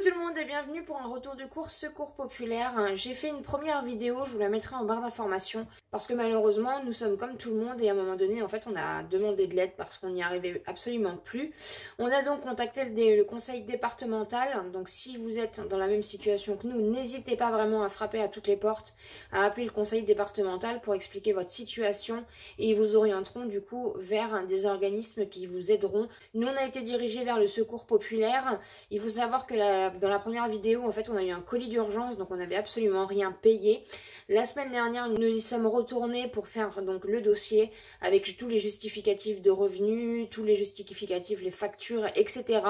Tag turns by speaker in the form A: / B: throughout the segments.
A: tout le monde et bienvenue pour un retour de course Secours Populaire. J'ai fait une première vidéo, je vous la mettrai en barre d'informations parce que malheureusement nous sommes comme tout le monde et à un moment donné en fait on a demandé de l'aide parce qu'on n'y arrivait absolument plus. On a donc contacté le conseil départemental, donc si vous êtes dans la même situation que nous, n'hésitez pas vraiment à frapper à toutes les portes, à appeler le conseil départemental pour expliquer votre situation et ils vous orienteront du coup vers des organismes qui vous aideront. Nous on a été dirigés vers le Secours Populaire. Il faut savoir que dans la première vidéo, en fait, on a eu un colis d'urgence, donc on n'avait absolument rien payé. La semaine dernière, nous y sommes retournés pour faire donc le dossier avec tous les justificatifs de revenus, tous les justificatifs, les factures, etc.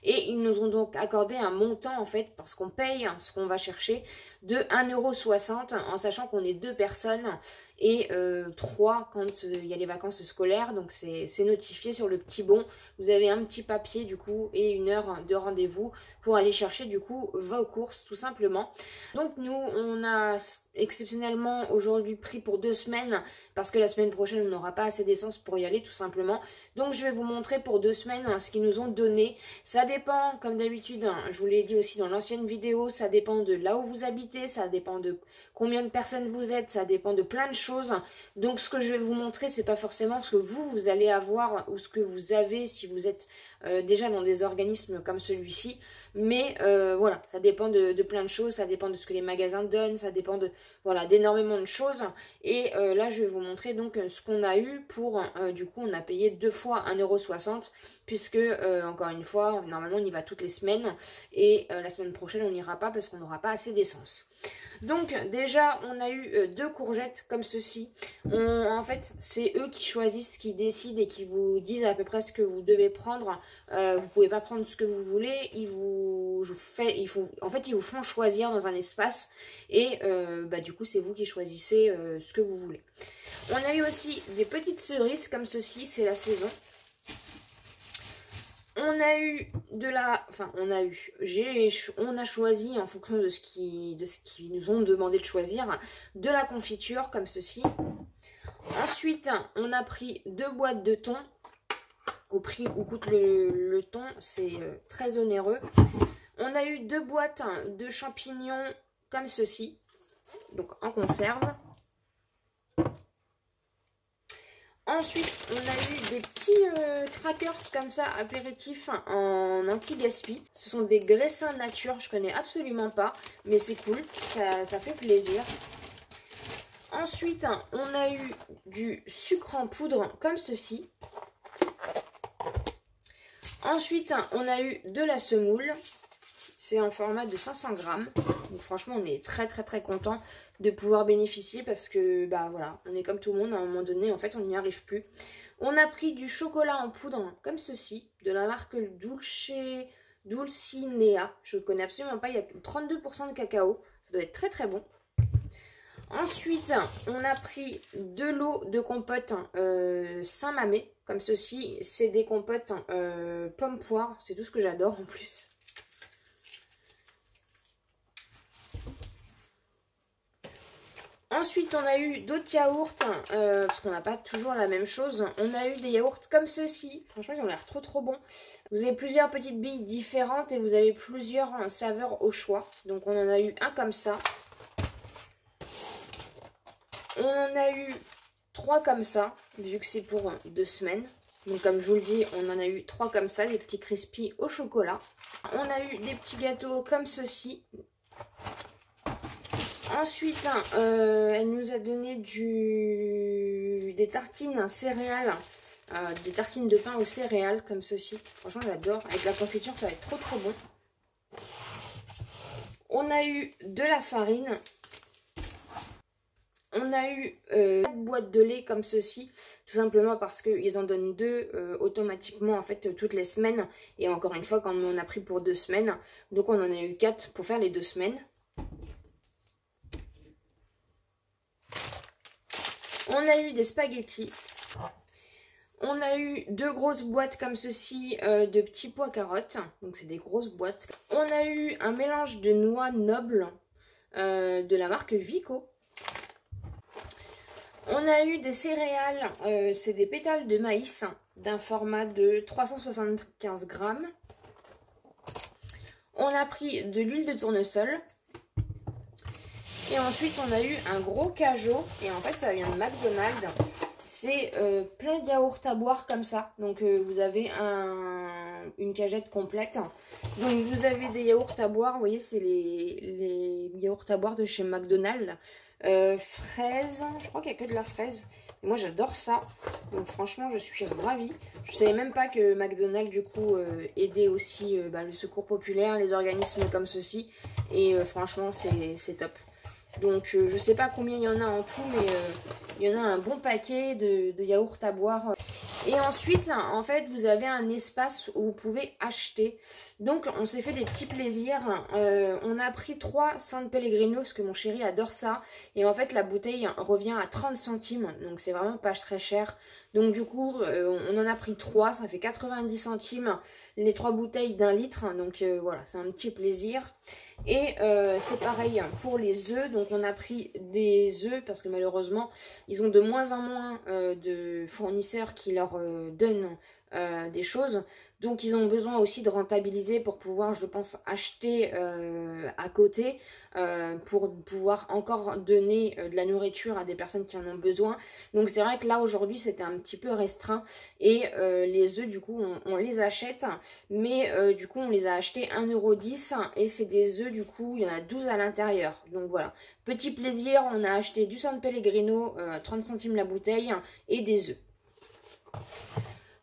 A: Et ils nous ont donc accordé un montant, en fait, parce qu'on paye ce qu'on va chercher, de 1,60 € en sachant qu'on est 2 personnes et 3 quand il y a les vacances scolaires, donc c'est notifié sur le petit bon. Vous avez un petit papier du coup et une heure de rendez-vous pour aller chercher du coup vos courses tout simplement. Donc nous on a exceptionnellement aujourd'hui pris pour 2 semaines parce que la semaine prochaine on n'aura pas assez d'essence pour y aller tout simplement. Donc je vais vous montrer pour 2 semaines ce qu'ils nous ont donné. Ça dépend comme d'habitude, je vous l'ai dit aussi dans l'ancienne vidéo, ça dépend de là où vous habitez, ça dépend de combien de personnes vous êtes, ça dépend de plein de choses. Donc ce que je vais vous montrer c'est pas forcément ce que vous allez avoir ou ce que vous avez si vous êtes déjà dans des organismes comme celui-ci. Mais voilà, ça dépend de plein de choses, ça dépend de ce que les magasins donnent, ça dépend de voilà d'énormément de choses. Et là je vais vous montrer donc ce qu'on a eu pour du coup on a payé 2 fois 1,60 € puisque encore une fois normalement on y va toutes les semaines et la semaine prochaine on n'ira pas parce qu'on n'aura pas assez d'essence. Donc déjà on a eu 2 courgettes comme ceci. En fait c'est eux qui choisissent, qui décident et qui vous disent à peu près ce que vous devez prendre. Vous pouvez pas prendre ce que vous voulez, ils vous font choisir dans un espace et du coup c'est vous qui choisissez ce que vous voulez. On a eu aussi des petites cerises comme ceci, c'est la saison. On a eu on a choisi en fonction de ce qu'ils nous ont demandé de choisir, de la confiture comme ceci. Ensuite, on a pris 2 boîtes de thon. Au prix où coûte le thon, c'est très onéreux. On a eu 2 boîtes de champignons comme ceci, donc en conserve. Ensuite, on a eu des petits crackers comme ça, apéritifs en anti-gaspi. Ce sont des graissins nature, je connais absolument pas, mais c'est cool, ça fait plaisir. Ensuite, on a eu du sucre en poudre comme ceci. Ensuite, on a eu de la semoule. C'est en format de 500 grammes. Donc franchement, on est très content de pouvoir bénéficier parce que, bah voilà, on est comme tout le monde. À un moment donné, en fait, on n'y arrive plus. On a pris du chocolat en poudre comme ceci, de la marque Dulcinea. Je ne connais absolument pas. Il y a 32% de cacao. Ça doit être très bon. Ensuite, on a pris de l'eau de compote Saint-Mamé, comme ceci. C'est des compotes pomme-poire. C'est tout ce que j'adore en plus. Ensuite, on a eu d'autres yaourts, parce qu'on n'a pas toujours la même chose. On a eu des yaourts comme ceci. Franchement, ils ont l'air trop bons. Vous avez plusieurs petites billes différentes et vous avez plusieurs saveurs au choix. Donc, on en a eu un comme ça. On en a eu 3 comme ça, vu que c'est pour 2 semaines. Donc comme je vous le dis, on en a eu 3 comme ça, des petits crispies au chocolat. On a eu des petits gâteaux comme ceci. Ensuite, elle nous a donné des tartines céréales, des tartines de pain aux céréales comme ceci. Franchement, j'adore. Avec la confiture, ça va être trop bon. On a eu de la farine. On a eu 4 boîtes de lait comme ceci, tout simplement parce qu'ils en donnent 2 automatiquement en fait toutes les semaines. Et encore une fois, quand on a pris pour 2 semaines, donc on en a eu 4 pour faire les 2 semaines. On a eu des spaghettis. On a eu 2 grosses boîtes comme ceci de petits pois carottes, donc c'est des grosses boîtes. On a eu un mélange de noix nobles de la marque Vico. On a eu des céréales, c'est des pétales de maïs d'un format de 375 grammes. On a pris de l'huile de tournesol. Et ensuite, on a eu un gros cajot. Et en fait, ça vient de McDonald's. C'est plein de yaourts à boire comme ça. Donc, vous avez une cagette complète. Donc, vous avez des yaourts à boire. Vous voyez, c'est les yaourts à boire de chez McDonald's. Fraises. Je crois qu'il n'y a que de la fraise. Et moi, j'adore ça. Donc, franchement, je suis ravie. Je ne savais même pas que McDonald's, du coup, aidait aussi le secours populaire, les organismes comme ceci. Et franchement, c'est top. Donc je sais pas combien il y en a en tout, mais il y en a un bon paquet de yaourts à boire. Et ensuite, en fait, vous avez un espace où vous pouvez acheter. Donc on s'est fait des petits plaisirs. On a pris 3 San Pellegrino, parce que mon chéri adore ça. Et en fait, la bouteille revient à 30 centimes. Donc c'est vraiment pas très cher. Donc du coup, on en a pris 3, ça fait 90 centimes. Les 3 bouteilles d'1 litre. Donc voilà, c'est un petit plaisir. Et c'est pareil pour les œufs. Donc on a pris des œufs parce que malheureusement, ils ont de moins en moins de fournisseurs qui leur donnent des choses. Donc ils ont besoin aussi de rentabiliser pour pouvoir, je pense, acheter à côté pour pouvoir encore donner de la nourriture à des personnes qui en ont besoin. Donc c'est vrai que là aujourd'hui c'était un petit peu restreint et les œufs du coup on les achète, mais du coup on les a achetés 1,10 € et c'est des œufs du coup, il y en a 12 à l'intérieur. Donc voilà, petit plaisir, on a acheté du San Pellegrino, 30 centimes la bouteille et des œufs.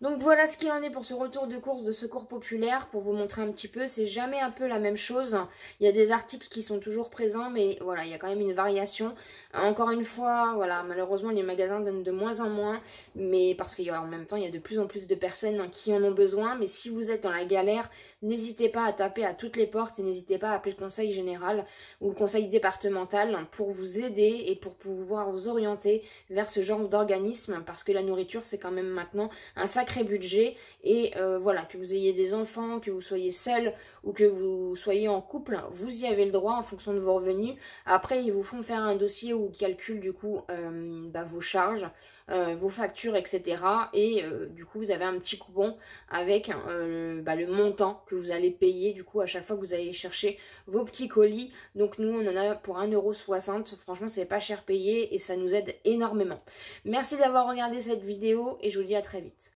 A: Donc voilà ce qu'il en est pour ce retour de course de secours populaire, pour vous montrer un petit peu, c'est jamais un peu la même chose, il y a des articles qui sont toujours présents, mais voilà, il y a quand même une variation. Encore une fois, voilà, malheureusement les magasins donnent de moins en moins, mais parce qu'en même temps il y a de plus en plus de personnes qui en ont besoin, mais si vous êtes dans la galère, n'hésitez pas à taper à toutes les portes et n'hésitez pas à appeler le conseil général ou le conseil départemental pour vous aider et pour pouvoir vous orienter vers ce genre d'organisme, parce que la nourriture c'est quand même maintenant un sacré budget et voilà, que vous ayez des enfants, que vous soyez seul ou que vous soyez en couple, vous y avez le droit en fonction de vos revenus. Après ils vous font faire un dossier où ils calculent du coup vos charges, vos factures, etc. Et du coup vous avez un petit coupon avec le montant que vous allez payer du coup à chaque fois que vous allez chercher vos petits colis. Donc nous on en a pour 1,60 €, franchement c'est pas cher payé et ça nous aide énormément. Merci d'avoir regardé cette vidéo et je vous dis à très vite.